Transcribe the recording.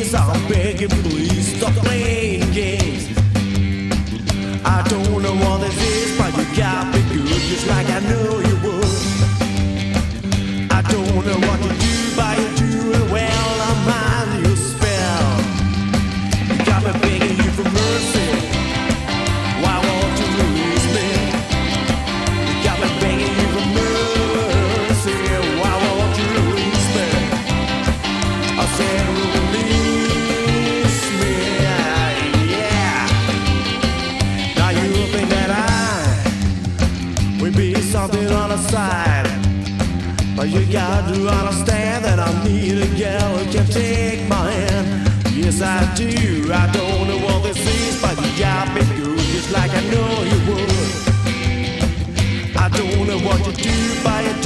knees, I'm begging, please stop playing games. I don't know what this is, but you got me good, just like I know you would. I don't know what to do, but you do it well. I'm under your spell. You got me begging you for mercy. Why won't you release me? You got me begging you for mercy. Why won't you release me? I said release me, yeah. Now you think that I will be something on the side, but you got to understand that I need a girl who can take my hand. Yes, I do. I don't know what this is, but you got me good, just like I know you would. I don't know what you do, but you